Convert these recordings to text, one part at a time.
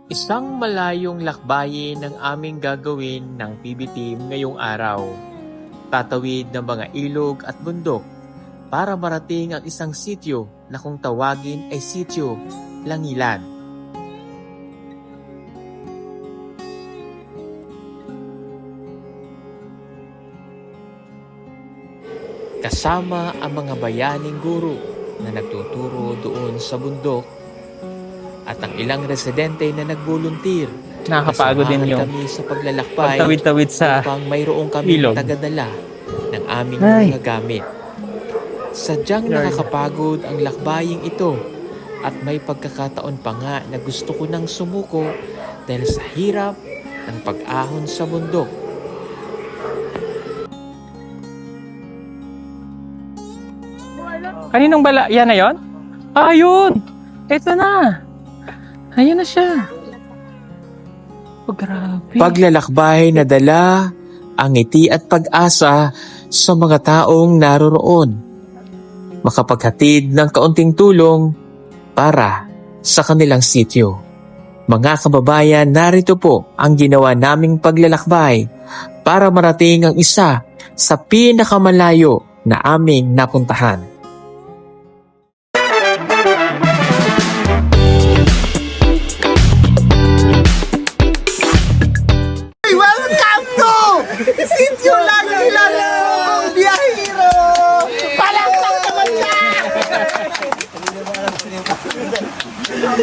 Isang malayong lakbayin ang aming gagawin ng PB Team ngayong araw. Tatawid ng mga ilog at bundok para marating ang isang sityo na kung tawagin ay sityo Langilan. Kasama ang mga bayaning guro na nagtuturo doon sa bundok at ang ilang residente na nagbolunteer. Nakakapagod din yung kami sa paglalakbay pagtawid-tawid sa upang mayroong kami ilog. tagadala ng aming Ay. mga gamit. Sadyang nakakapagod ang lakbaying ito at may pagkakataon pa nga na gusto ko nang sumuko dahil sa hirap ng pag-ahon sa bundok. Kaninong bala? Yan na yun? Ah, yun! Ito na! Ayun na siya. Oh, grabe. Paglalakbay na dala ang ngiti at pag-asa sa mga taong naroroon. Makapaghatid ng kaunting tulong para sa kanilang sityo. Mga kababayan, narito po ang ginawa naming paglalakbay para marating ang isa sa pinakamalayo na aming napuntahan. Welcome to Sitio Langilan ng Biyahero! Palakpak naman siya!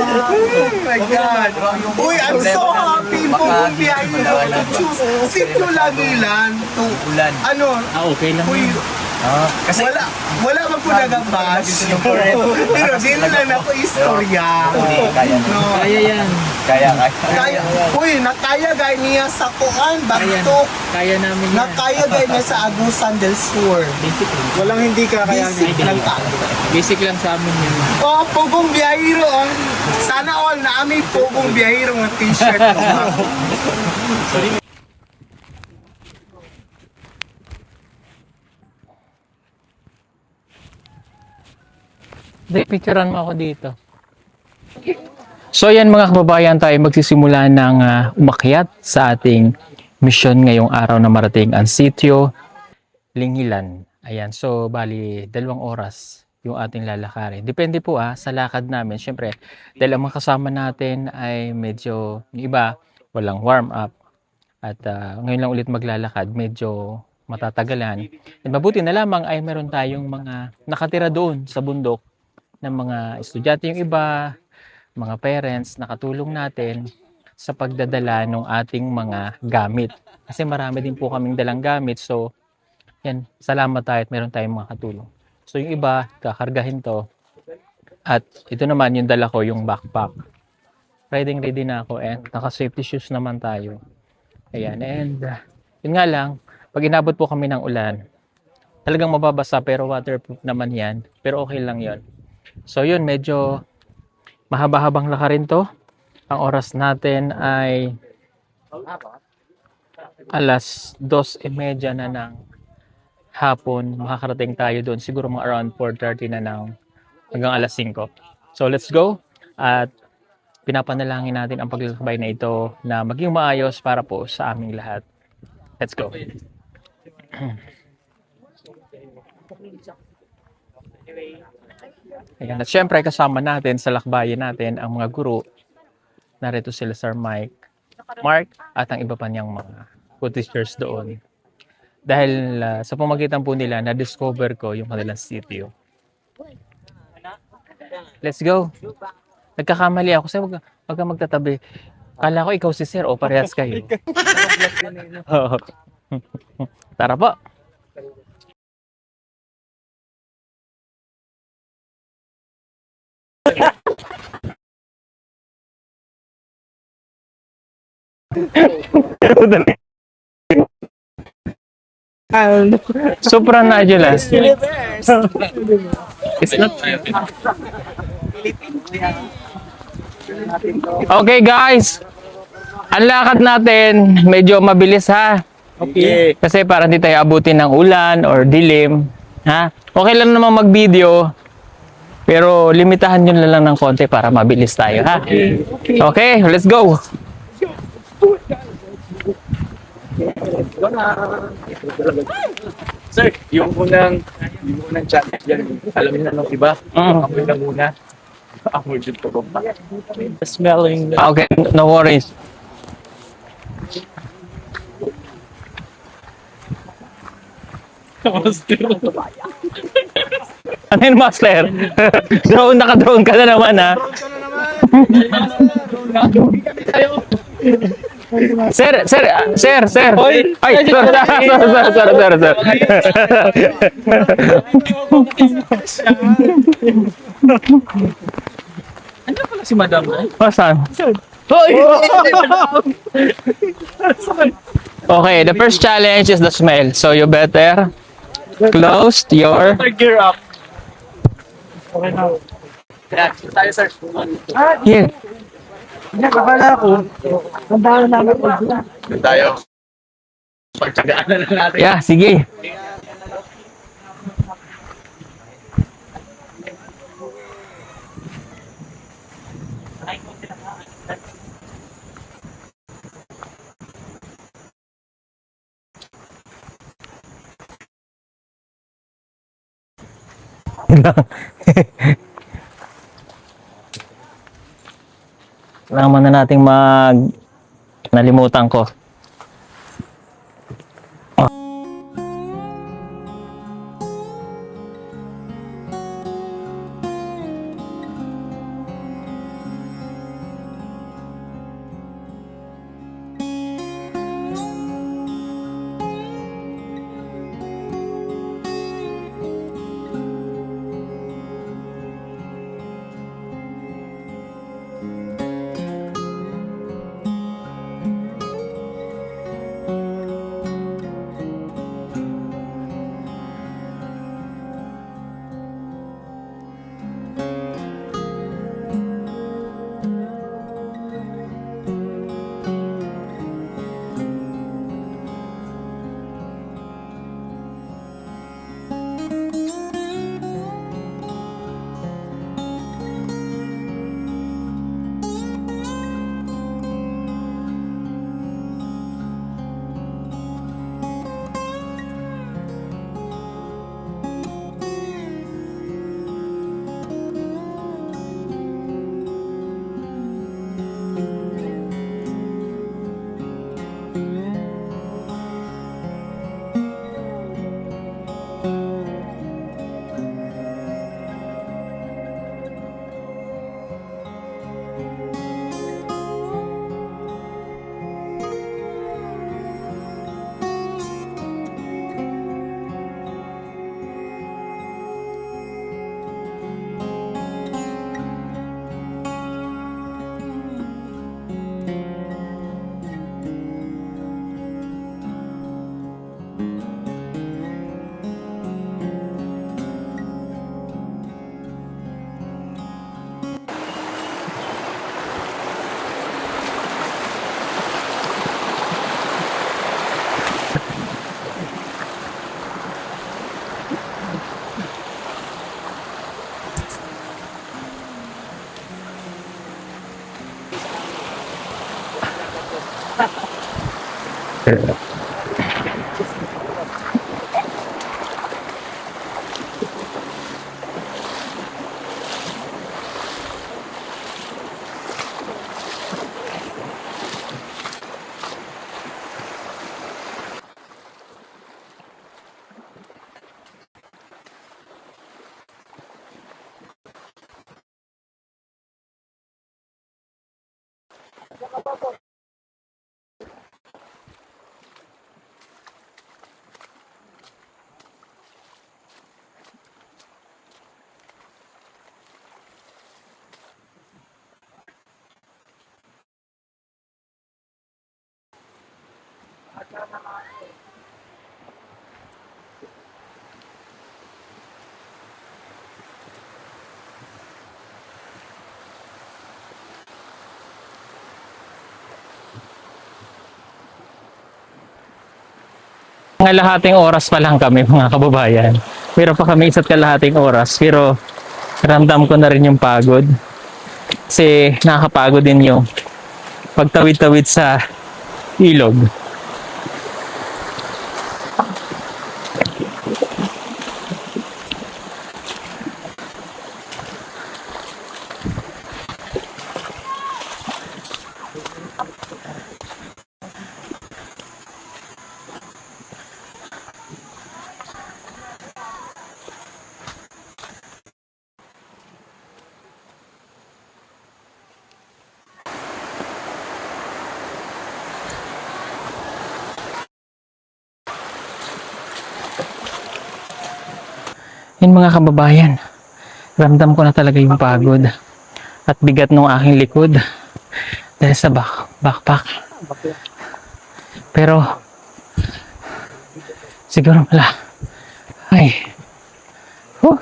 Oh my God! Uy, I'm so happy Pugong Biyahero to choose Sitio Langilan to ano? Okay lang. Uy, Kasi wala man po nag-bash. Pero dili lang ako istorya. kaya na. No. Kaya yan. Kaya. Kaya, uy, nakaya gay niya sa Kuan, Bagtok. Kaya namin yan. Nakaya gay niya sa Agusan del Sur. Walang hindi kakayanin. Basic lang ta. Basic lang sa amin yun. Oh, Pugong Biyahero. Oh. Sana all na aming Pugong Biyahero ng t-shirt. Picturean mo ako dito. So yan mga kababayan, tayo magsisimula ng umakyat sa ating mission ngayong araw na marating ang sitio Langilan. Ayan, so bali 2 oras yung ating lalakarin. Depende po sa lakad namin. Siyempre, dahil ang mga kasama natin ay medyo, yung iba, walang warm up. At ngayon lang ulit maglalakad, medyo matatagalan. At mabuti na lamang ay meron tayong mga nakatira doon sa bundok ng mga estudyante, yung iba, mga parents, nakatulong natin sa pagdadala ng ating mga gamit. Kasi marami din po kaming dalang gamit. So, yan, salamat tayo at meron tayong mga katulong. So, yung iba, kakargahin to. At ito naman, yung dala ko, yung backpack. Ready na ako and naka-safety shoes naman tayo. Ayan, and yun nga lang, pag inabot po kami ng ulan, talagang mababasa pero waterproof naman yan. Pero okay lang yon. So yun, medyo mahaba-habang lakarin to. Ang oras natin ay alas 2:30 na ng hapon. Makakarating tayo doon siguro mga around 4:30 na ng hanggang alas 5. So let's go. At pinapanalangin natin ang paglalakbay na ito na maging maayos para po sa aming lahat. Let's go. Ayan. At syempre kasama natin sa lakbayan natin ang mga guro. Narito sila Sir Mike, Mark at ang iba pa niyang mga co-teachers doon. Dahil sa pamagitan po nila na-discover ko yung kanilang sitio. Let's go. Nagkakamali ako. Kasi wag ka magtatabi. Kala ko ikaw si Sir o parehas kayo. Oo. Tara po. Sobrang nadulas. It's not. Okay guys. Ang lakad natin medyo mabilis ha. Okay. Kasi para hindi tayo abutin ng ulan or dilim, ha? Okay lang naman mag-video. Pero limitahan nyo na lang ng konti para mabilis tayo, ha? Okay, let's go! Sir, yung unang challenge yan, alam niyo na nung iba, amoy na muna. Amoy dyan po ba? Smelling. Okay, no worries. Ano yun, Master? Naka-drone ka na naman, ha? Sir. Ay, sir. Si Madam. Oh, saan? Okay, the first challenge is the smell. So you better close your... Gear up. Okay na. Tayo, sir. Here. Nakakala ko. Ang bahala namin po. Tayo. Pagtsagaan na natin. Yeah, sige. Kailangan muna nating nalimutan ko. Mga kalahating oras pa lang kami, mga kababayan. Pero pa kami isa't kalahating oras. Pero Ramdam ko na rin yung pagod. Kasi nakakapagod din yung pagtawid-tawid sa ilog. Yun mga kababayan, ramdam ko na talaga yung pagod at bigat ng aking likod dahil sa backpack. Pero siguro wala. Ay. Huh.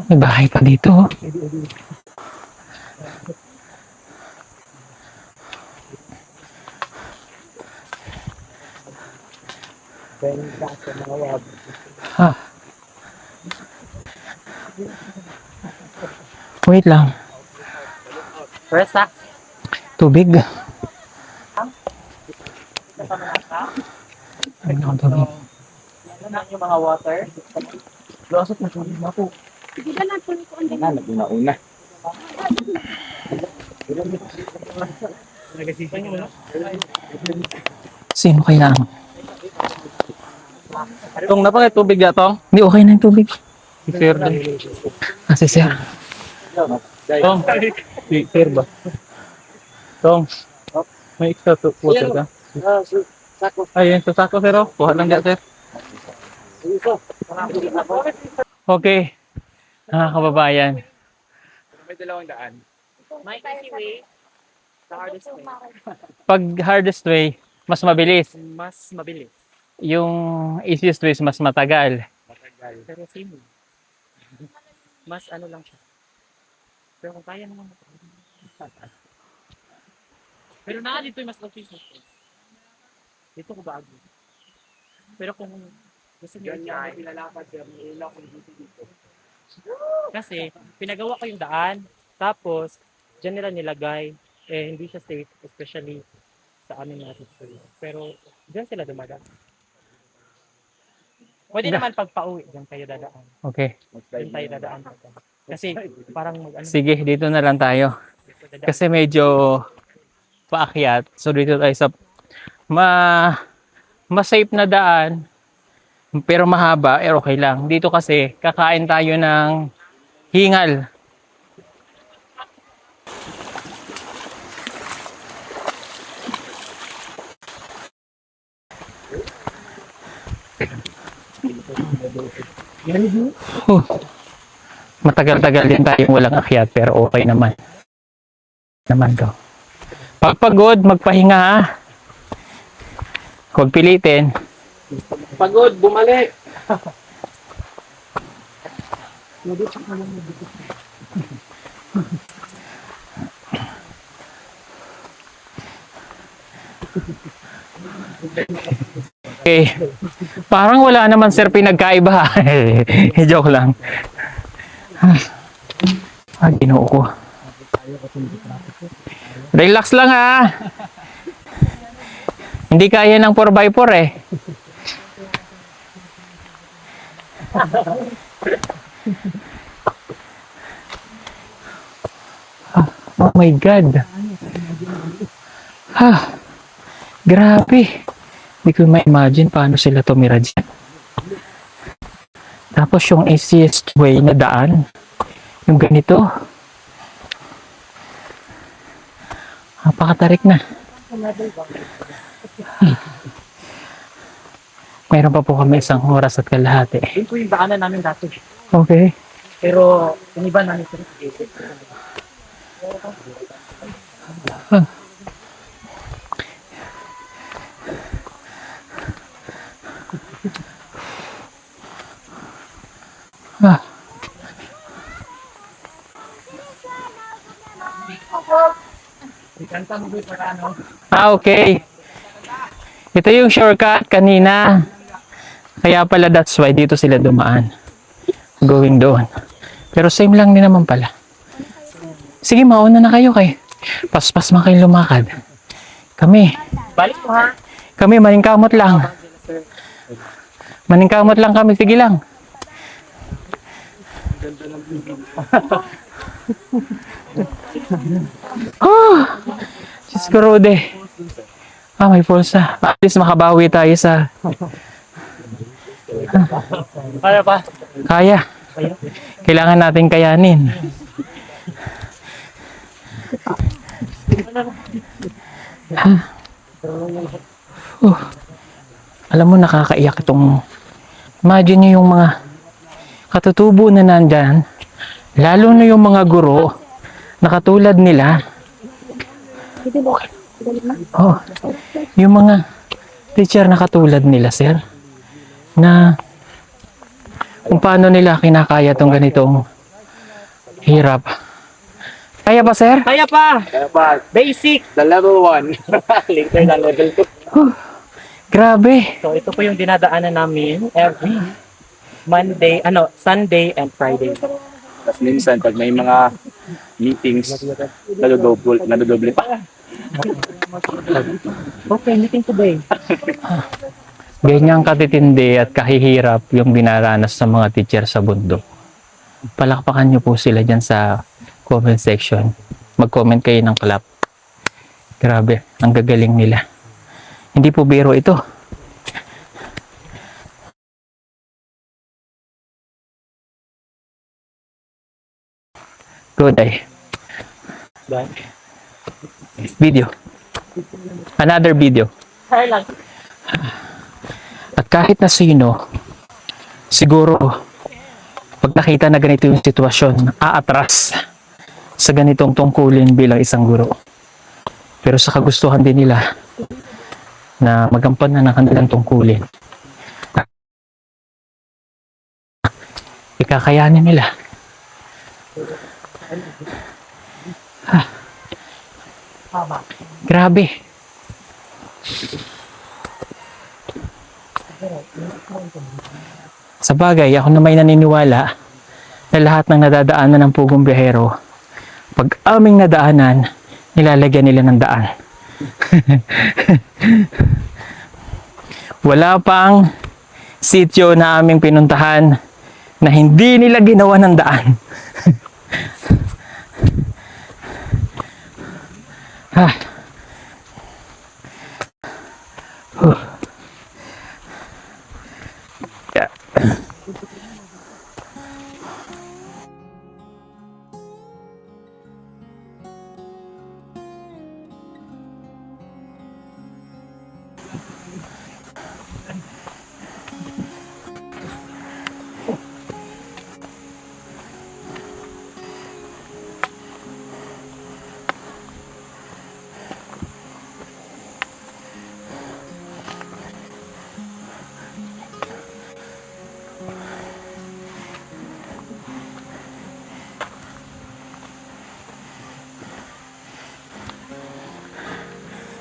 May bahay pa dito. Ah. Wait lang. Presa. Tubig. Ay, naku, tubig. Ano na yung mga water? Lusot na tubig na po. Naguna-una. Sino kaya ang... Tong na pa kayo tubig na tong? Hindi, okay na yung tubig. Si Sir din. Ah, si Sir. Tong. Si Sir ba? Tong. May extra water ka? Ay, yan sa sako, Sir. Oh. Kuha lang dyan, Sir. Okay. Mga kababayan. May dalawang daan. May easy way. The hardest way. Pag hardest way, mas mabilis. Mas mabilis. Yung easiest way, mas matagal. Pero same way. Mas ano lang siya. Pero kung kaya naman. Pero na dito yung mas office na. Dito ko bago. Pero kung gusto niyo i-ano pinalakad pero may ilaw kung dito. Kasi pinagawa ko yung daan. Tapos dyan nila nilagay. Eh hindi siya safe. Especially sa amin natin. Pero dyan sila dumadaan. Pwede naman pag pauwi, dyan kayo dadaan. Okay. Dyan tayo dadaan. Kasi parang mag-ano. Sige, dito na lang tayo. Kasi medyo paakyat. So dito tayo sa ma-safe na daan. Pero mahaba, okay lang. Dito kasi kakain tayo ng hingal. Matagal-tagal din tayong walang akyat pero okay naman. Naman ko. Pag pagod, magpahinga ha. Huwag pilitin. Pagod, bumalik. Okay. Parang wala naman sir pinagkaiba. Joke lang. Ginoo ko. Relax lang ha. Hindi kaya ng 4x4 eh. Oh my God. Grabe. Hindi ko ma-imagine paano sila tumira dyan. Tapos yung easiest way na daan, yung ganito. Napakatarik na. Mayroon pa po kami 1 oras at kalahati. Yun po yung daanan namin dati. Okay. Pero iniba namin ito. Okay. Ito yung shortcut kanina. Kaya pala that's why dito sila dumaan. going doon. Pero same lang din naman pala. Sige, mauna na kayo kay. Paspas man kayo lumakad. Kami, Balik mo ha. kami maningkamot lang. Maningkamot lang kami, sige lang. Oh, Diyos ko, Rode. May falls na. At least makabawi tayo sa... Kaya pa. Kaya. Kailangan natin kayanin. Alam mo, nakakaiyak itong... Imagine nyo yung mga katutubo na nandyan, lalo na yung mga guro na katulad nila. Oh, yung mga teacher na katulad nila, sir, na kung paano nila kinakaya tong ganitong hirap. Kaya pa, sir? Kaya pa. Basic. The level 1. Later na level 2. Grabe. So ito po yung dinadaanan namin every Sunday and Friday. Tapos minsan, pag may mga meetings, nadodoble pa. Okay, meeting today. Ganyang katitindi at kahihirap yung dinaranas sa mga teacher sa bundok. Palakpakan nyo po sila dyan sa comment section. Mag-comment kayo ng clap. Grabe, ang gagaling nila. Hindi po biro ito. Good day. Video. Another video. Kaya lang. At kahit na sino, siguro, pag nakita na ganito yung sitwasyon, aatras sa ganitong tungkulin bilang isang guro. Pero sa kagustuhan din nila na magampanan ng kanilang tungkulin, ikakayanin nila. Grabe. Sa bagay, ako na may naniniwala na lahat ng nadadaanan ng pugong biyahero, pag aming nadaanan, nilalagyan nila ng daan. Wala pang sityo na aming pinuntahan na hindi nila ginawa ng daan. Yeah.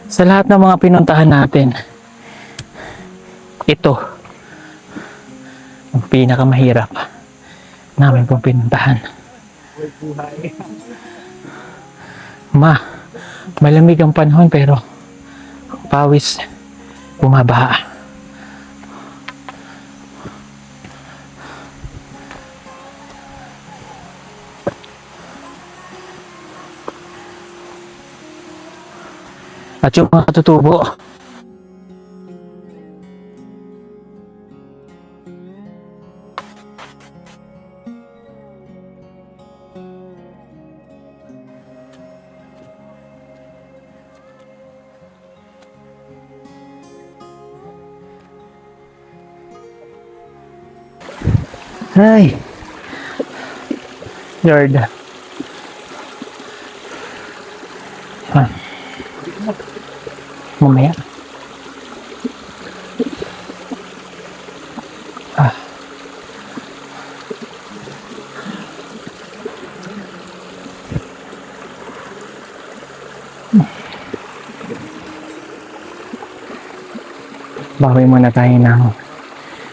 Sa lahat ng mga pinuntahan natin, ito ang pinakamahirap namin pong pinuntahan. Malamig ang panahon pero pawis bumabaha. At yung mga katutubo, ay, Lord. Mamaya.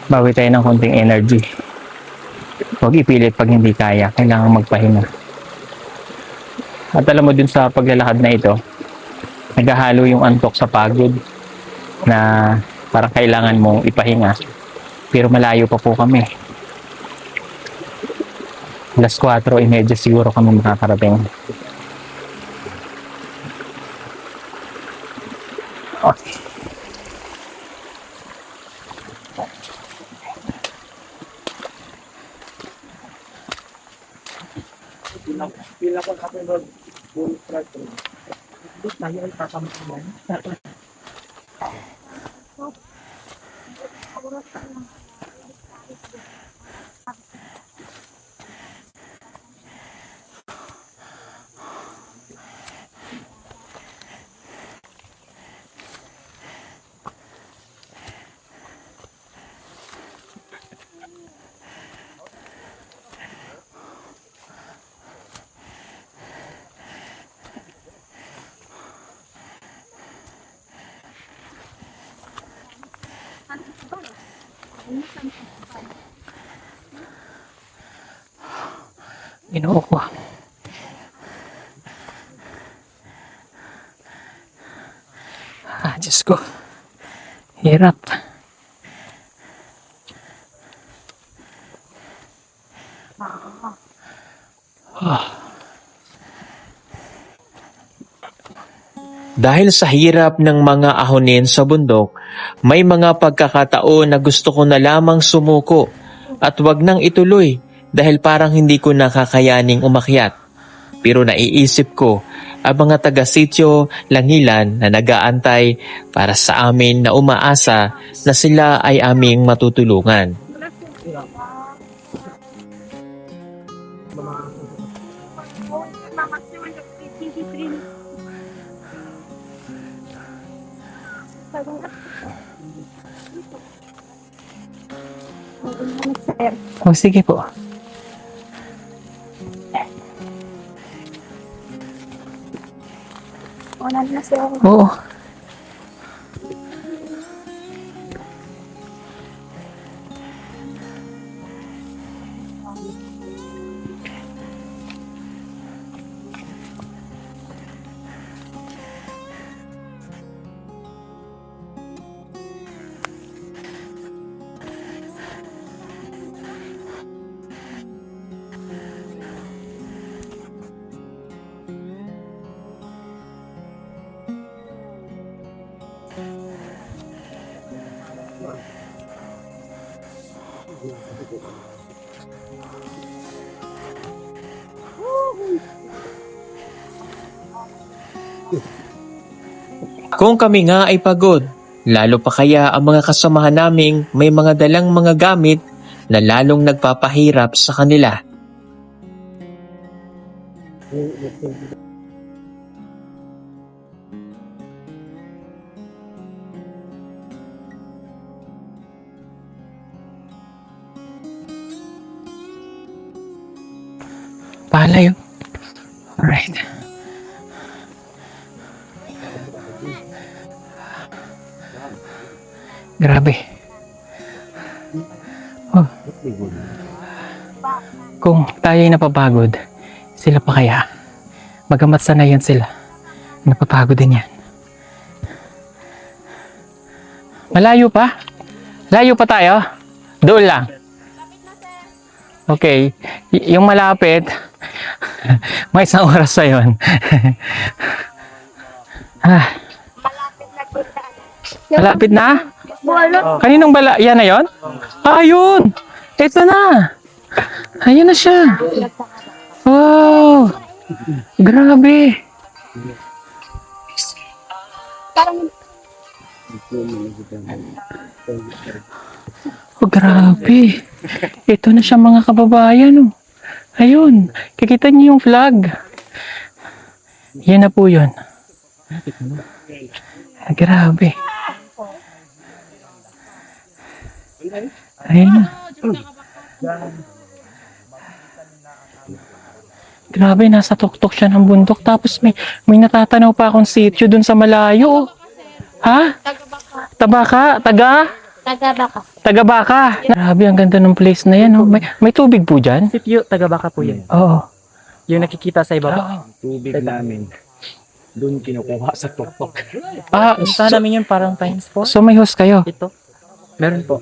Bawi tayo ng konting energy. Huwag ipilit pag hindi kaya. Kailangan magpahinga. At alam mo dun sa paglalakad na ito, naghahalo yung antok sa pagod na parang kailangan mong ipahinga. Pero malayo pa po kami. 4:30 siguro kami makakarating. Okay. Ginoo ko. Diyos ko. Hirap. Dahil sa hirap ng mga ahonin sa bundok, may mga pagkakataon na gusto ko na lamang sumuko at wag nang ituloy dahil parang hindi ko nakakayaning umakyat. Pero naiisip ko ang mga taga-sitio Langilan na nag-aantay para sa amin na umaasa na sila ay aming matutulungan. Oh, sige po. Oo. Kung kami nga ay pagod, lalo pa kaya ang mga kasamahan naming may mga dalang mga gamit na lalong nagpapahirap sa kanila. Palay. Alright. Grabe. Oh. Kung tayo'y napapagod, sila pa kaya? Bagamat sanayan sila, napapagod din yan. Malayo pa? Layo pa tayo? Doon lang. Okay. Yung malapit, may 1 oras sa yun. Malapit na? Kaninong bala? Yan na yun? Ayun! Ito na! Ayun na siya! Wow! Grabe! Oh, grabe! Ito na siya mga kababayan. Oh. Ayun! Kikita niyo yung flag. Yan na po yun. Grabe! Ayun na. Grabe, nasa tuktok siya ng bundok. Tapos may natatanaw pa akong sitio dun sa malayo. Oh. Ha? Tabaka? Taga? Taga-baka. Taga-Baka. Grabe, ang ganda ng place na yan. Oh. May tubig po dyan? Sitio, taga-baka po yan. Oo. Yung nakikita sa ibaba. Tubig namin. Doon kinukuha sa tuktok. Punta namin yun parang times 4. So may host kayo? Ito. Meron po.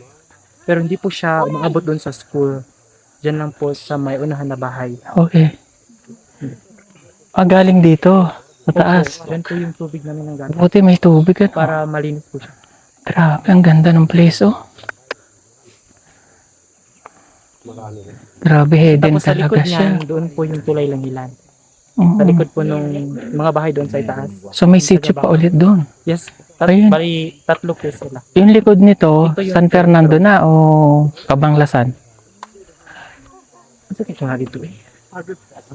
Pero hindi po siya umaabot doon sa school. Diyan lang po sa may unahan na bahay. Okay. Galing dito. Mataas. Yan po yung tubig namin ng gamit. Buti may tubig. Ano? Para malinis po siya. Grabe, ang ganda ng place, oh. Grabe, hidden Tapos sa talaga likod siya. niyan, doon po yung tulay lang ilan. Oo. Sa likod po nung mga bahay doon sa itaas. So may sitio pa ulit doon. Yes. Ayun. Bali, 3 po sila. Yung likod nito, Ito yung San Fernando na o Cabanglasan? Ano sa nga dito eh?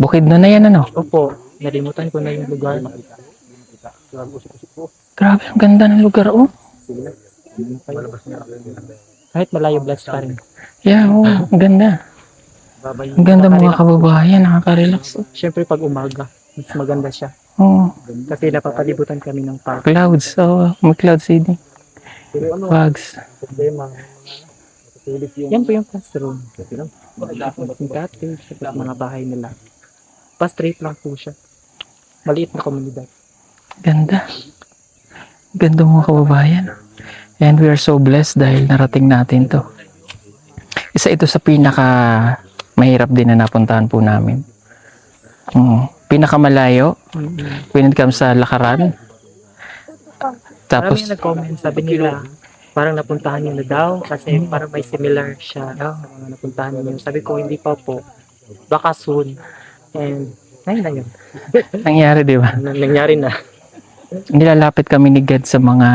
Bukid na yan, ano? Opo, nalimutan ko na yung lugar. Grabe, ang ganda ng lugar, oh. Kahit malayo blast pa rin. Yeah, oh, ang ganda. Ang ganda mga kababayan, nakaka-relax. Oh. Siyempre pag umaga, mas maganda siya. Oh, Kasi napapalibutan kami ng park. clouds, oh, may cloud seeding. Bugs. Yan po yung classroom. Yung cottage, tapos mga bahay nila. Pa-straight lang po siya. Maliit na komunidad. Ganda. Ganda mga kababayan. And we are so blessed dahil narating natin to. Isa ito sa pinaka mahirap din na napuntahan po namin. Pinakamalayo when it comes sa lakaran. Tapos, Maraming nag-comment, sabi nila, parang napuntahan niyo na daw kasi parang may similar siya sa mga napuntahan niyo. Sabi ko, hindi pa po. Baka soon. And, ngayon na yun. nangyari di ba? Nangyari na. Nilalapit kami ni God sa mga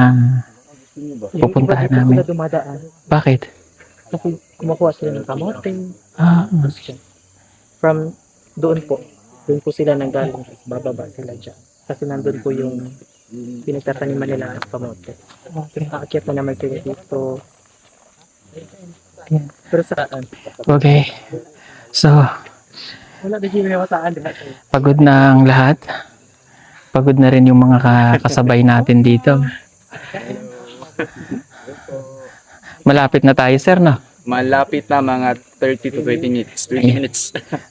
pupuntahan Yung iba namin. dito sila dumadaan. Bakit? Kasi kumukuha sila ng kamote. Ah, From doon po. Doon po sila nanggaling. Tapos bababa sila dyan. Kasi nandun po yung pinagtataniman nila ng kamote. Nakakit na naman sila dito. Pero saan? okay. So, Wala na siya may saan. pagod na ang lahat. Pagod na rin yung mga kasabay natin dito. Malapit na tayo, sir, no? Malapit na mga 30 to 20 minutes. 20 minutes.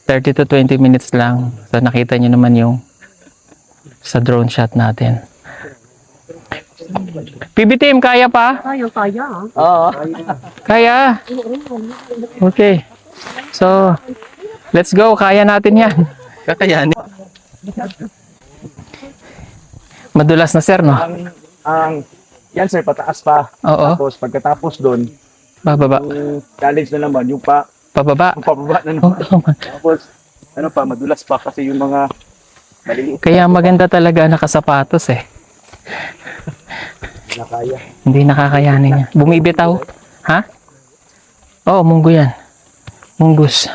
30 to 20 minutes lang. So, nakita nyo naman yung sa drone shot natin. PB team, kaya pa? Kaya. Oo. Kaya? Okay. So, let's go. Kaya natin yan. Kakayanin. Madulas na, sir, no? Yan sir, pataas pa. Oo. Tapos pagkatapos doon, Bababa. yung challenge na naman, yung Pababa. pababa na Oo. naman. Tapos, ano pa, madulas pa kasi yung mga maliliit Kaya maganda talaga nakasapatos, eh. na kaya. Hindi nakakayanin niya. Bumibitaw. Ha? Oo, munggo yan. Munggus.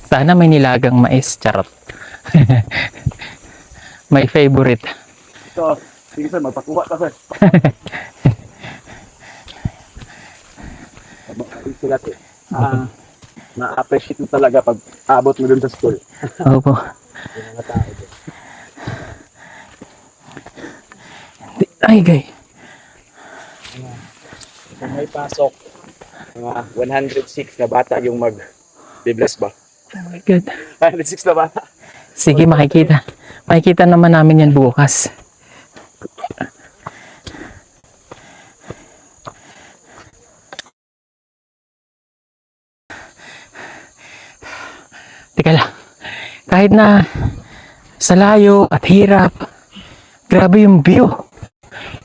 Sana may nilagang mais. Charot. My favorite. So, sige sir, magpakuha ka sir. Sila na-appreciate mo talaga pag abot mo dun sa school. Opo. Ay, gay. Kung may pasok, mga 106 na bata yung mag-bless ba? Oh my God. 106 na bata. Sige, makikita. Makikita naman namin yan bukas. Teka lang. Kahit na sa layo at hirap, grabe yung view.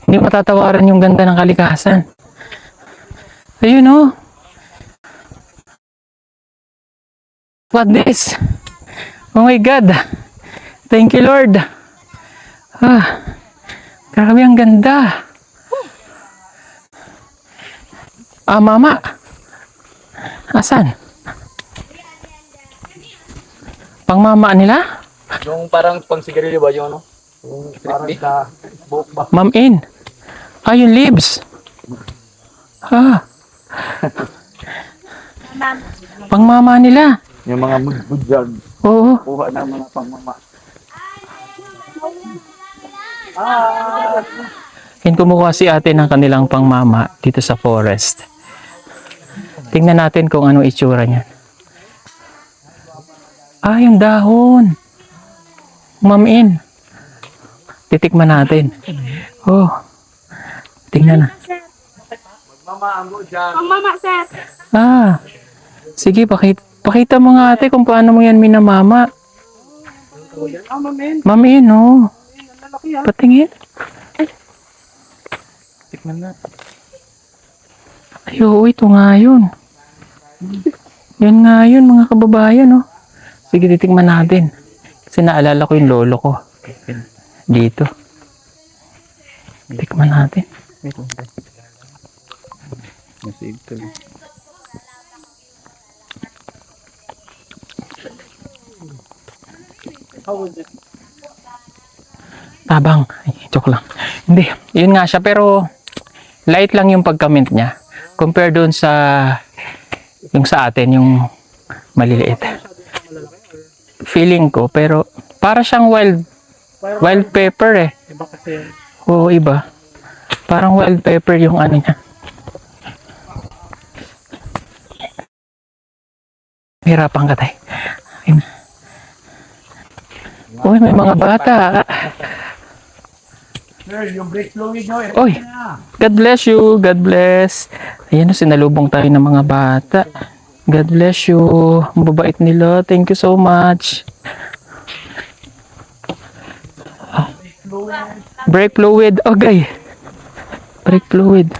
Hindi matatawaran yung ganda ng kalikasan. Ayun, oh. What this? Oh my God. Thank you, Lord. Grabe ang ganda. Mama. Asan? Pang mama nila? Yung parang pang sigarilyo ba yung ano? Yung parang sa buhok ba? Ma'am in. Yung leaves. Pang mama nila. Yung mga mudjag. Oo. Kuha na mga pangmama. Yan, kumukuha si ate ng kanilang pangmama dito sa forest. Tingnan natin kung anong itsura niya. Ah, yung dahon. Ma'am. Titikman natin. Oh. Tingnan na. Mama, sir. Ah. Sige, pakita mo nga ate kung paano mo yan minamama. Ma'am, oh. Patingin. Tikman na. Ay, oo, ito nga yun. Yan nga yun, mga kababayan, oh. Sige, titikman natin. Kasi naalala ko yung lolo ko. Dito. Tikman natin. Nasave ka lang. Tabang. Ay, joke lang. Hindi, yun nga siya, pero light lang yung pagka-mint niya. Compare doon sa yung sa atin, yung maliliit. Feeling ko, pero para siyang wild pepper eh. Iba kasi yan. Oo, iba. Parang wild pepper yung ano niya. Hirapan ka tayo. Ayun. Uy, may mga bata. Uy, God bless you. God bless. Ayan, sinalubong tayo ng mga bata. God bless you. Ang babait nila. Thank you so much. Brake fluid. Okay. Brake fluid.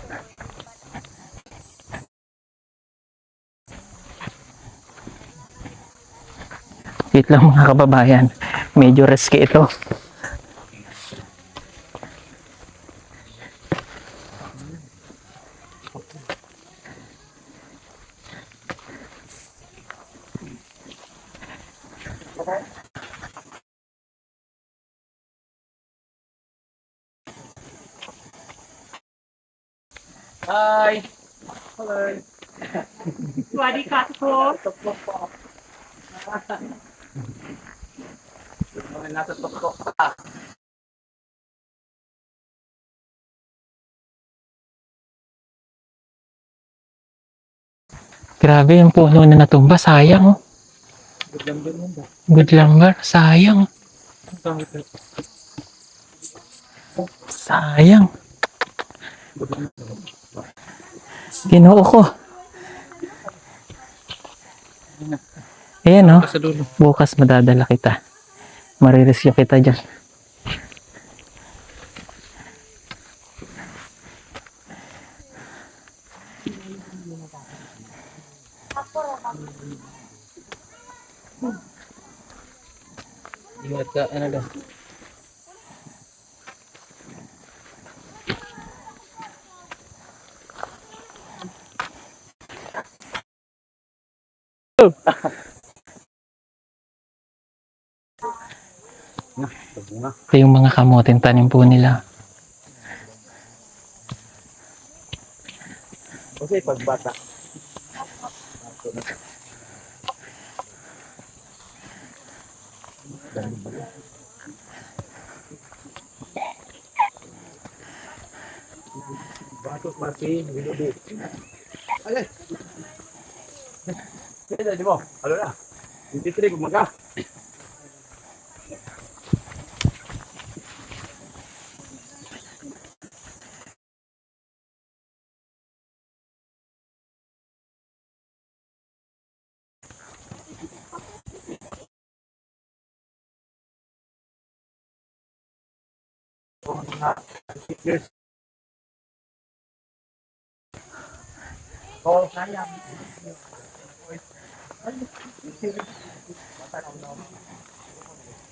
Wait lang mga kababayan. Medyo risky ito. Hi! Swaddy cat po. Nasa tuktok. Grabe yung puno na natumba. Sayang, oh. Good lumber. Sayang. Sayang. Ginoo ko. Ayan, oh. Sa dulo. Bukas madadala kita. Marirescue kita dyan. Ingat ka, ano daw? Ito yung mga kamoting tanim po nila. Kasi pagbata. Batos masih binubi. Ay. Kaya di mo. Alo na. Hindi tiri gumaga. Oh, sayang.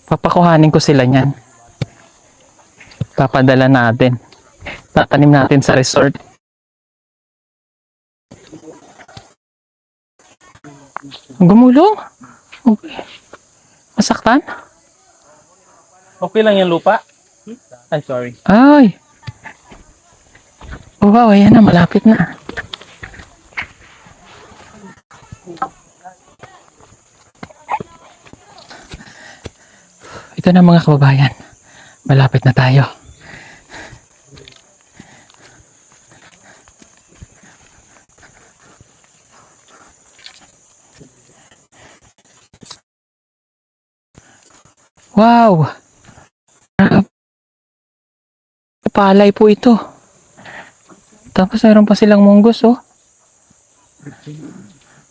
Papakuhanin ko sila niyan. Papadala natin. Tatanim natin sa resort. Gumulong? Okay. Masaktan? Okay lang yung lupa? Ay, sorry. Ay! Oh, wow, ayan na, malapit na. Ito na mga kababayan. Malapit na tayo. Wow! Palay po ito. Tapos mayroon pa silang munggos, oh.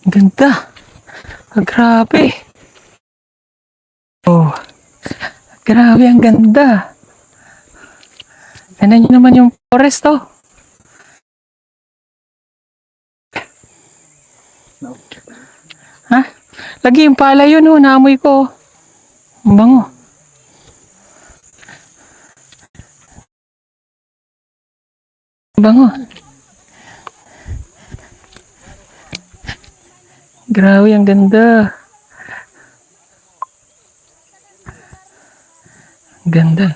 Ang ganda. Grabe. Oh. Grabe, ang ganda. Tignan nyo naman yung forest, oh. Ha? Lagi yung pala yun, oh. Naamoy ko, oh. Ang bango. Ang bango. Grabe, ang ganda. Ang ganda.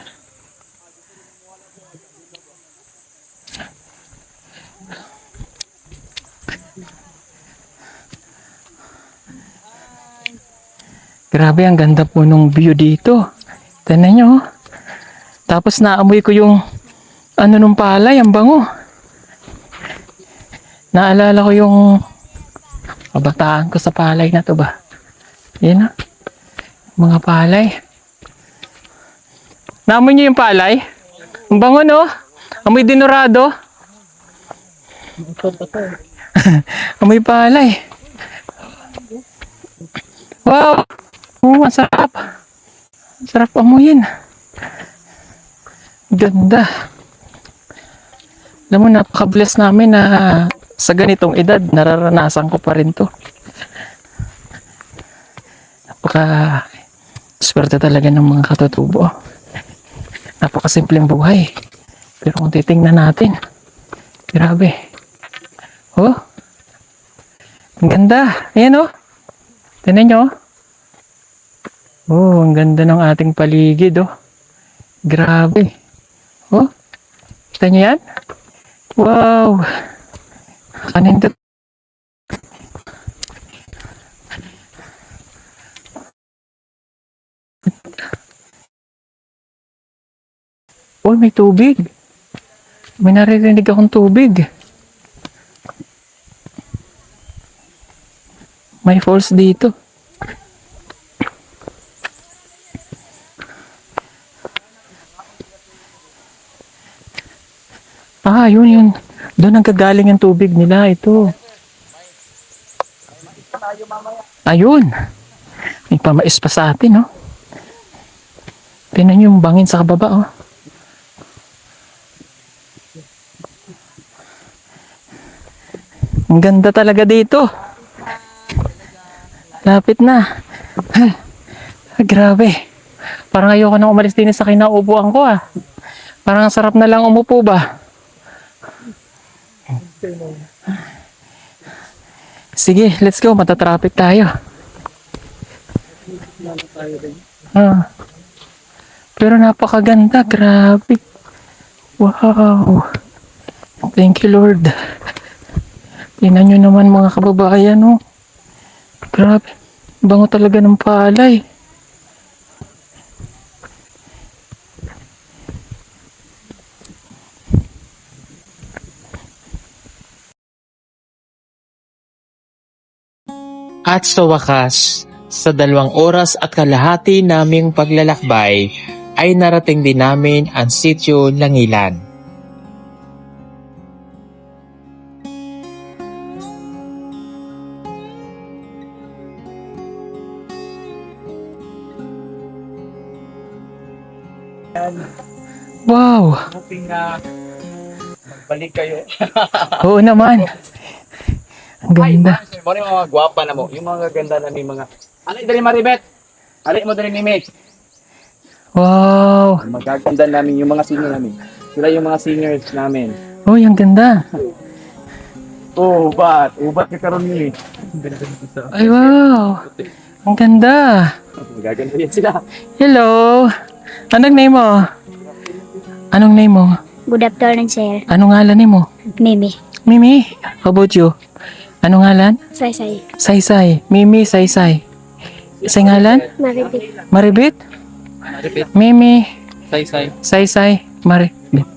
Grabe, ang ganda po nung view dito. Tignan nyo, oh. Tapos naamoy ko yung ano nung palay, ang bango. Naalala ko yung kabataan ko sa palay na to ba. Yan, oh. Mga palay. Naamoy nyo yung palay? Ang bango, no? Amoy dinurado. Amoy palay. Wow! Oh, ang sarap. Ang sarap amuyin. Ganda. Alam mo, napaka-bless namin na sa ganitong edad, nararanasan ko pa rin to. Napaka-swerte talaga ng mga katutubo. Napaka-simpleng buhay. Pero kung titingnan natin, grabe. Oh, ang ganda. Ayan, oh. Tignan nyo. Oh, ang ganda ng ating paligid, oh. Grabe. Oh, kita nyo yan? Wow. Kanindot. Oh, may tubig. May naririnig akong tubig. May falls dito. Ah, yun. Doon ang gagaling ang tubig nila. Ito. Ayun. May pamais pa sa atin, oh. Tingnan yung bangin sa kababa, oh. Ang ganda talaga dito. Lapit na. Grabe. Parang ayoko na umalis din sa kinaupuan ko, ah. Parang ang sarap na lang umupo ba? Sige, let's go. Matatraffic tayo. Ah. Pero napakaganda. Grabe. Wow. Thank you, Lord. Tingnan nyo naman mga kababayan, oh. Grabe. Bango talaga ng palay. At sa wakas, sa 2 oras at kalahati naming paglalakbay, ay narating din namin ang sitio Langilan. Wow. Hoping na magbalik kayo. Oo naman. Ang ganda. Mo yung mga gwapa na mo, yung mga ganda na ni mga. Ano dali Maribet? Ali mo dali ni Mix. Wow. Magaganda namin yung mga senior namin. Sila yung mga seniors namin. Uy, ang ganda. Ubat ka karon ni. Ay, wow. Ang ganda. Magaganda yan sila. Hello. Anong name mo? Anong name mo? Good afternoon, sir. Anong ngalan ni mo? Mimi. Mimi, how about you? Anong ngalan? Say. Saysay. Mimi, Saysay. Isang ngalan? Maribik. Maribit? Maribit. Mimi, Saysay. Saysay, Maribit.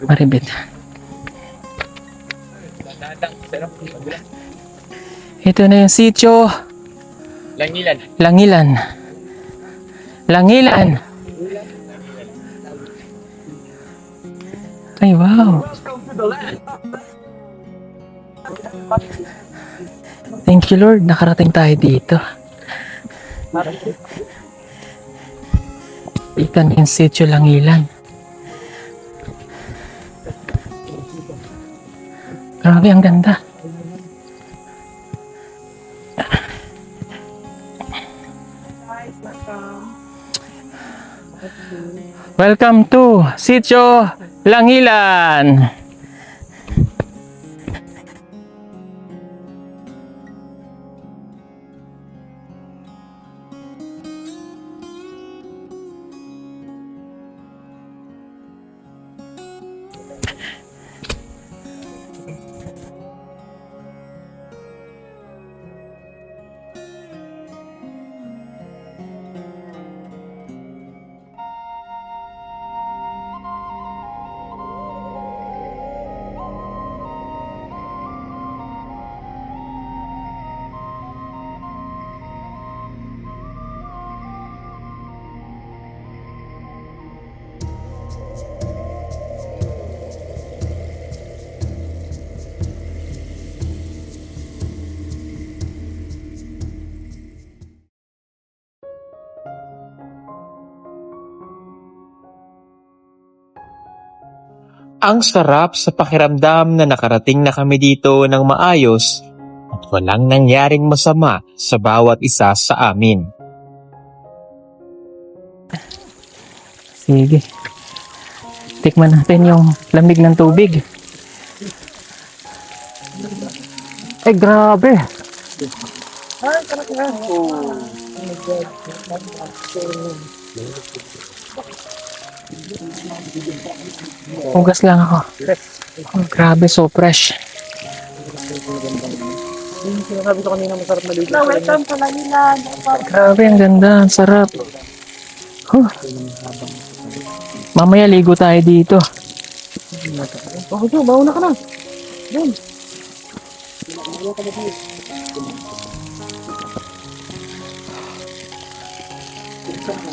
Maribit. Ito na yung sitio Langilan. Langilan. Langilan. Ay, wow. Thank you, Lord. Nakarating tayo dito. Ikan in situ Langilan. Grabe, ang ganda. Welcome to Sitio Langilan. Ang sarap sa pakiramdam na nakarating na kami dito ng maayos at walang nangyaring masama sa bawat isa sa amin. Sige. Tikman natin yung lamig ng tubig. Ay, grabe. Hugas lang ako. Oh, grabe, so fresh. Welcome to Langilan. Grabe, ang ganda, ang sarap. Huh. Mamaya ligo tayo dito. Bauna ka na.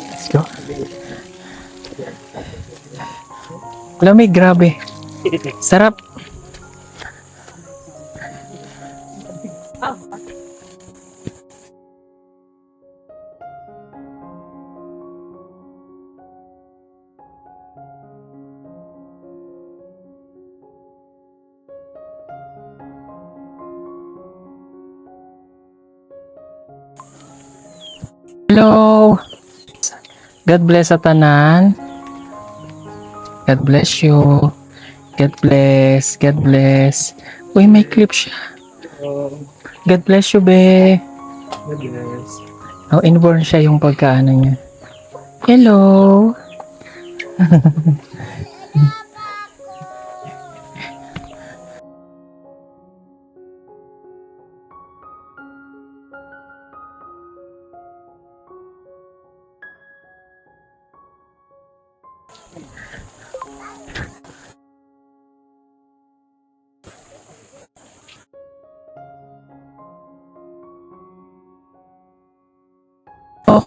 Let's go. Lamig, grabe. Sarap. Hello. God bless sa tanan. God bless you. God bless. God bless. Uy, may clip siya. God bless you, be. God bless. Oh, inborn siya yung pagkaano niya. Hello. Oh.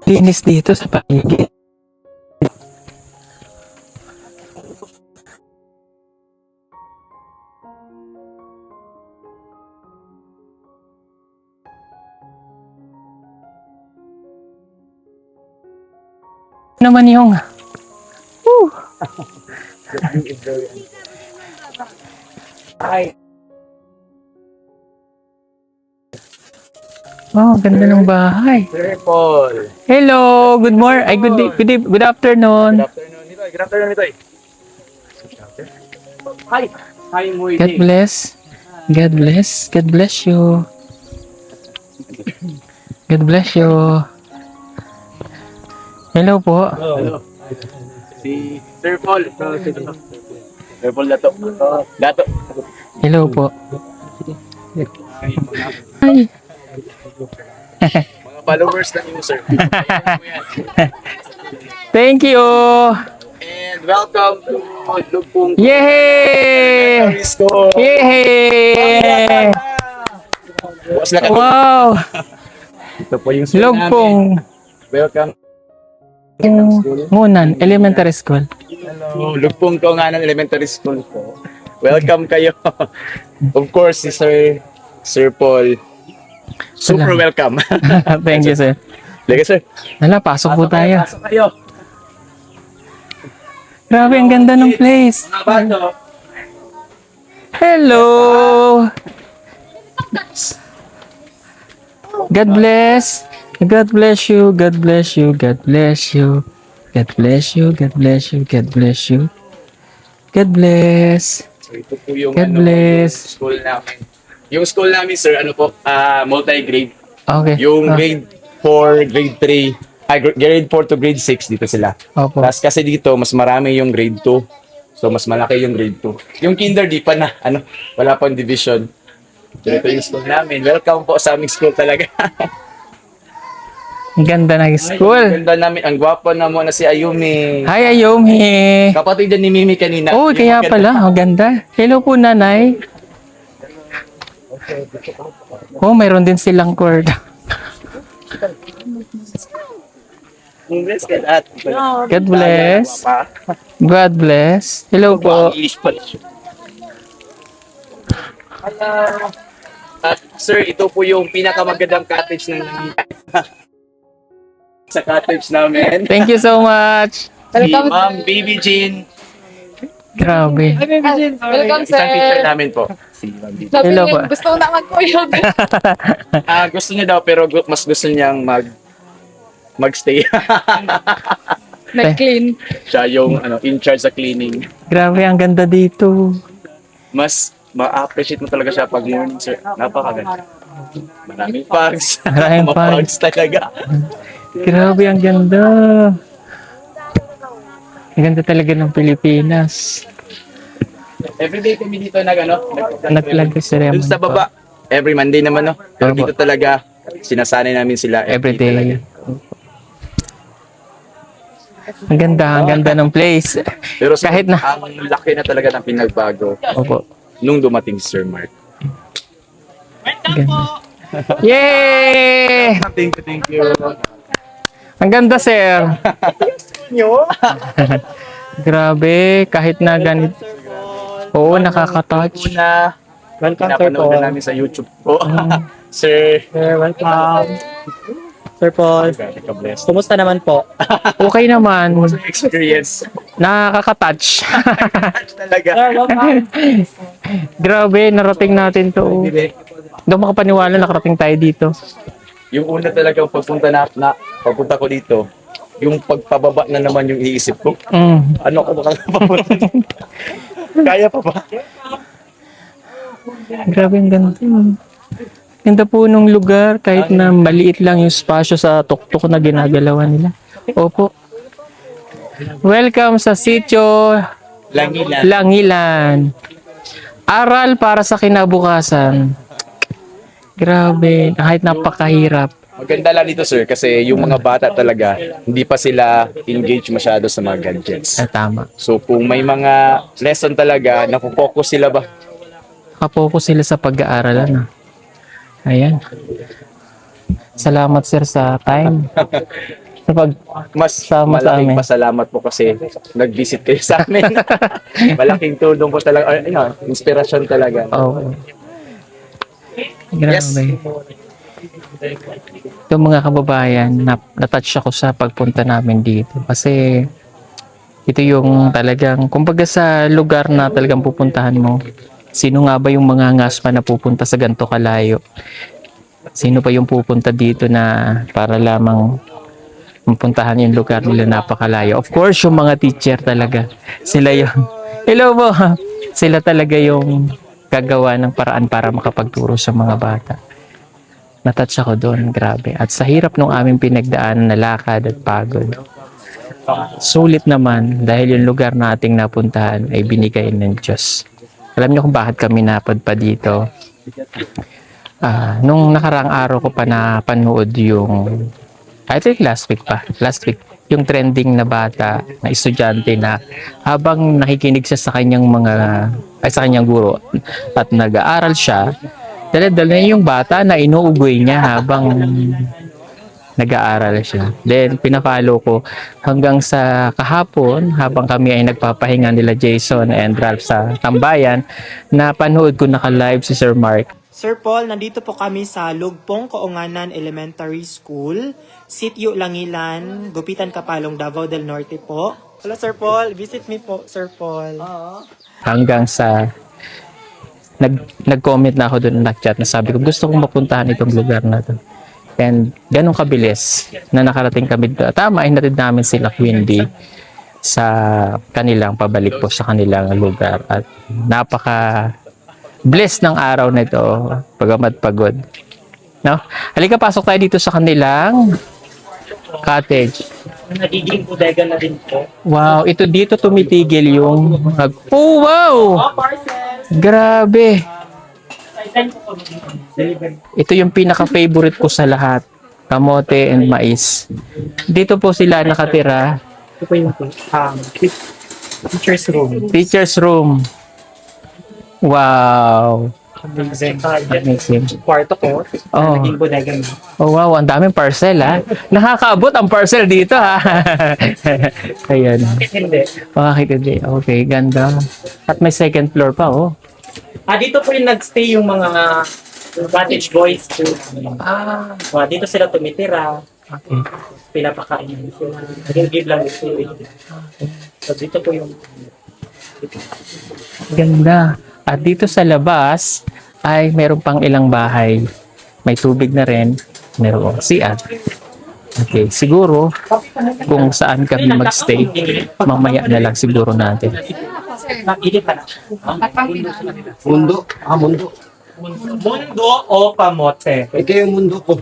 Linis dito sa paligid. Naman yung oh, ganda ng bahay. Sir Paul. Hello, good morning. Ay, good afternoon. Good afternoon, Nitoy. Hi. Hi, Moy. God bless. God bless. God bless you. God bless you. Hello po. Hello. Si Sir Paul. Sir Paul Dato. Dato. Hello po. Hi. Mga followers ng user. Thank you. And welcome to Lugpong Yay! School. Yay! Bukas na kami. Wow! Ito po yung school Log namin. pong Welcome. Ngunan Elementary School. Hello. Lugpong ko nga ng elementary school po. Welcome kayo. Of course, si Sir Paul. Super Salamat. welcome. Thank you, sir. Sige, sir. Hala, pasok po tayo. Pasok kayo. Grabe, ang ganda ng place. Mga bato. Hello! God bless. God bless you. God bless you. God bless you. God bless you. God bless you. God bless you. God bless. So, ito po yung God bless. yung school namin. Yung school namin, sir, ano po, multi-grade. Okay. Yung grade 4, grade 3, grade 4 to grade 6 dito sila. Opo. Tapos kasi dito, mas marami yung grade 2. So, mas malaki yung grade 2. Yung kinder, di pa na, wala pang division. So, ito yung school namin. Welcome po sa aming school talaga. Ang ganda ng Ang school. ganda namin. Ang gwapo na mo na si Ayumi. Hi, Ayomi. Kapatid yan ni Mimi kanina. Oh, Yung kaya maganda. pala. Ang ganda. Hello po, nanay. Oh, mayroon din silang cord. English ka lahat. God bless. God bless. Hello po. English pala siya. At sir, ito po yung pinakamagandang cottage na nakita sa cottage namin. Thank you so much. Si Ma'am Baby Jean. Grabe. Welcome, Isang teacher sir. namin po. Si Ma'am Baby. Sabi Hello niya, po. gusto ko na magkuyog. Gusto niya daw pero mas gusto niyang magstay. Nag-clean. Siya yung in charge sa cleaning. Grabe, ang ganda dito. Mas ma-appreciate mo talaga siya pag morning, sir. Napakaganda. Maraming pugs. Maraming Mga pugs. pugs talaga. Grabe, ang ganda. Ang ganda talaga ng Pilipinas. Everyday kami dito Nag-flag ceremony Dun sa po. baba, every Monday naman, no? Pero Opo. dito talaga, sinasanay namin sila. Every talaga. day. Ang ganda ng place. Pero sir, Kahit na- ang laki na talaga ng pinagbago Opo. nung dumating si Sir Mark. Ang ganda. Yay! Thank you. Ang ganda, sir. Grabe, kahit na ganito. Oo, nakaka-touch. Una, pinapanood na namin sa YouTube po. Sir, Sir, welcome. Sir Paul, God-bless. kumusta naman po? Okay naman. Experience. Nakaka-touch. Talaga. Sir, welcome. Grabe, narating natin to. Hindi. Hindi ako makapaniwala nakarating tayo dito. Yung una talaga pagpunta ko dito, yung pagpababa na naman yung iniisip ko. Ano ko makakapapunta? Kaya pa ba? Grabe, ang ganda. Ganda po nung lugar, kahit na maliit lang yung spasyo sa tuktok na ginagalawan nila. Opo. Welcome sa sitio Langilan. Langilan. Aral para sa kinabukasan. Grabe, kahit napakahirap. Maganda lang dito sir kasi yung mga bata talaga hindi pa sila engaged masyado sa mga gadgets. Tama. So kung may mga lesson talaga, nakupokus sila ba? Nakapokus sila sa pag-aaral. Ano? Ayan. Salamat sir sa time. Sa pag Mas Sama sa malaking amin. pasalamat po kasi nag-visit kayo sa amin. Malaking tulong po talaga. Inspirasyon talaga. Oh. Grabe. Yes. Ito mga kababayan, natouch ako sa pagpunta namin dito. Kasi ito yung talagang, kumbaga sa lugar na talagang pupuntahan mo, sino nga ba yung mga ngaspa na pupunta sa ganito kalayo? Sino pa yung pupunta dito na para lamang mapuntahan yung lugar nila napakalayo? Of course, yung mga teacher talaga. Sila yung, hello po, sila talaga yung gagawa ng paraan para makapagturo sa mga bata. Natouch ako doon, grabe. At sa hirap ng aming pinagdaan na lakad at pagod, sulit naman dahil yung lugar na ating napuntahan ay binigay ng Diyos. Alam niyo kung bakit kami napadpa dito? Nung nakaraang araw ko pa napanood yung, I think last week, yung trending na bata, na estudyante na habang nakikinig siya sa kanyang sa kanyang guro at nag-aaral siya, Dala-dala niya yung bata na inuugoy niya habang nag-aaral siya. Then, pinapalo ko hanggang sa kahapon, habang kami ay nagpapahinga nila Jason and Ralph sa tambayan, napanood ko naka-live si Sir Mark. Sir Paul, nandito po kami sa Lugpong Kaunganan Elementary School, Sitio Langilan, Gupitan Kapalong, Davao del Norte po. Hello Sir Paul, visit me po Sir Paul. Hanggang sa nag-comment na ako doon, nag-chat na sabi ko, gusto kong mapuntahan itong lugar na to. And ganun kabilis na nakarating kami doon. Tama, inatid namin sila Windy sa kanilang pabalik po sa kanilang lugar. At napaka-blessed ng araw na ito, pagamat pagod. No? Halika, pasok tayo dito sa kanilang cottage. Nagiging bodega na din po. Wow, ito dito tumitigil yung oh, wow! Grabe! Ito yung pinaka-favorite ko sa lahat. Kamote and mais. Dito po sila nakatira. Ito po yung teacher's room. Teacher's room. Wow! Amazing. Amazing. Kwarto ko. Oh. Naging bodega na. Oh wow, ang daming parcel ha. Nakakaabot ang parcel dito ha. Ayan. Hindi. Bakit hindi? Okay, ganda. At may second floor pa oh. Dito po yung nagstay yung mga cottage boys po. Dito sila tumitira. Okay. Pinapakain sila. Nag-give lang ito. So dito po yung Ganda. At dito sa labas ay meron pang ilang bahay. May tubig na rin. Meron CR. Okay, siguro kung saan kami magstay, mamaya na lang siguro natin. Nakilip ka na. Mundo. Mundo. Mundo o kamote? Ito yung mundo ko.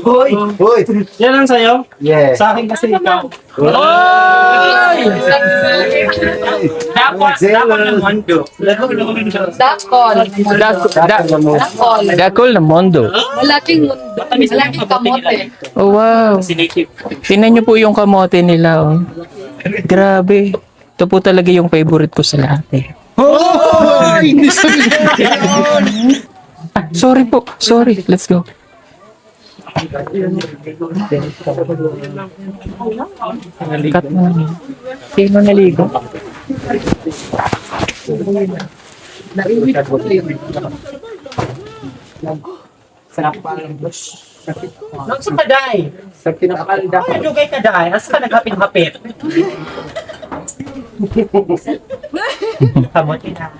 Hoy! Hoy! Yan ang sa'yo? Yes. Sa akin kasi ikaw. Dapat ng mundo. Dakol. Dakol na mondo. Malaking mundo. Malaking kamote. Oh wow. Sinative. Tingnan niyo po yung kamote nila oh. Grabe. Ito po talaga yung favorite ko sa lahat eh. Hoy! Sorry po. Sorry. Let's go. Cut mo na. Sino naligo? Nang sa kaday. Sa pinakalda. Ay, dugay kaday. Asa ka naghapit-hapit? Kamote na.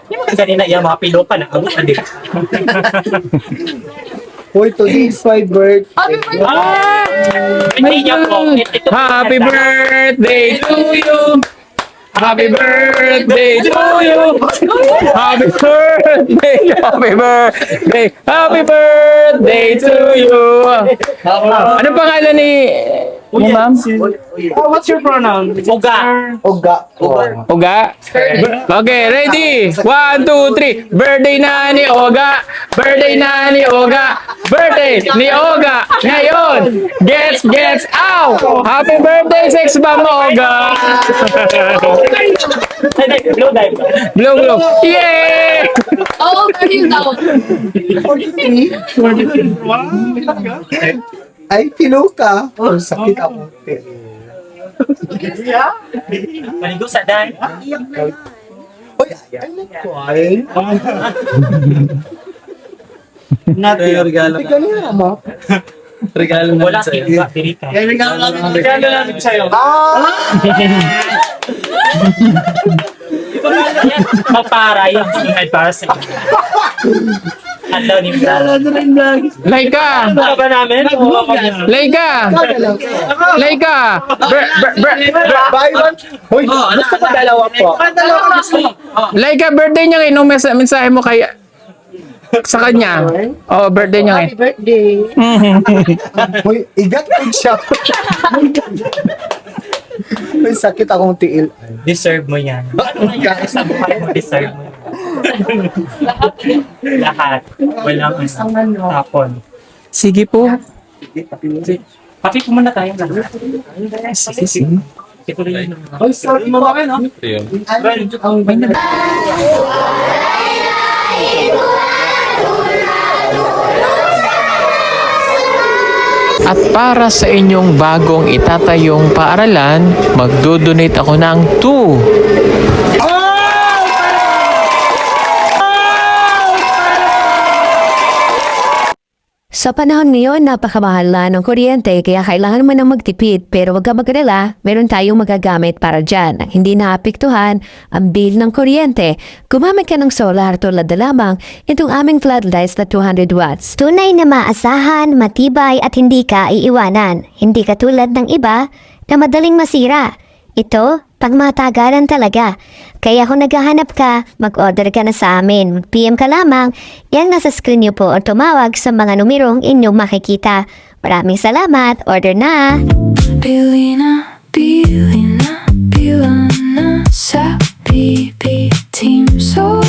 Yung mga ganina yung mga pilo pa na abot na din. Hoy, today is my birthday. Hindi niya po. Happy birthday to you. Happy birthday to you. Happy birthday. Happy birthday. Happy birthday to you. Ano pangalan ni ma'am? What's your pronoun? Uga. Oga. Oga? Okay, ready? 1, 2, 3. Birthday na ni Oga. Birthday na ni Oga. Birthday ni Oga. Ngayon. Gets out. Happy birthday, sex bomb Oga. Blow dive. Blow, blow. Yay! Oh, are you now? 43. Ay, pilo ka. Oh, sakit ako. Maligo sa dan. Hoy, ano ko ay? Natin. Regalo ka. Ganyan mo. Regalo na sa'yo. Wala sa'yo. Regalo namin sa'yo. Papara yung singay para sa'yo. Hello, ni Laika! Ano ba namin? Laika! Laika! Buy one. Hoy, gusto ko dalawa po. Laika, birthday niya ngayon. Anong mensahe mo kay sa kanya? Oh, birthday niya ngayon. Happy birthday. Hoy, igat ko siya. May sakit akong tiil. Deserve mo yan. Sa buhay mo, deserve mo yan. Lahat. Walang tapon. Sige po. Papi po muna tayo. Sige, sige. Ay, sorry mo ba no? At para sa inyong bagong itatayong paaralan, magdodonate ako ng 2. Sa panahon ngayon, napakamahal na ng kuryente kaya kailangan mo nang magtipid pero huwag ka mag-alala, meron tayong magagamit para dyan. Ang hindi naapektuhan ang bill ng kuryente. Gumamit ka ng solar tulad na lamang itong aming floodlights na 200 watts. Tunay na maasahan, matibay at hindi ka iiwanan. Hindi katulad ng iba na madaling masira. Ito, pangmatagalan talaga. Kaya kung naghahanap ka, mag-order ka na sa amin. PM ka lamang, yan nasa screen niyo po o tumawag sa mga numerong inyong makikita. Maraming salamat, order na! Bilina, Bilina, Bilana, sa BB Team. So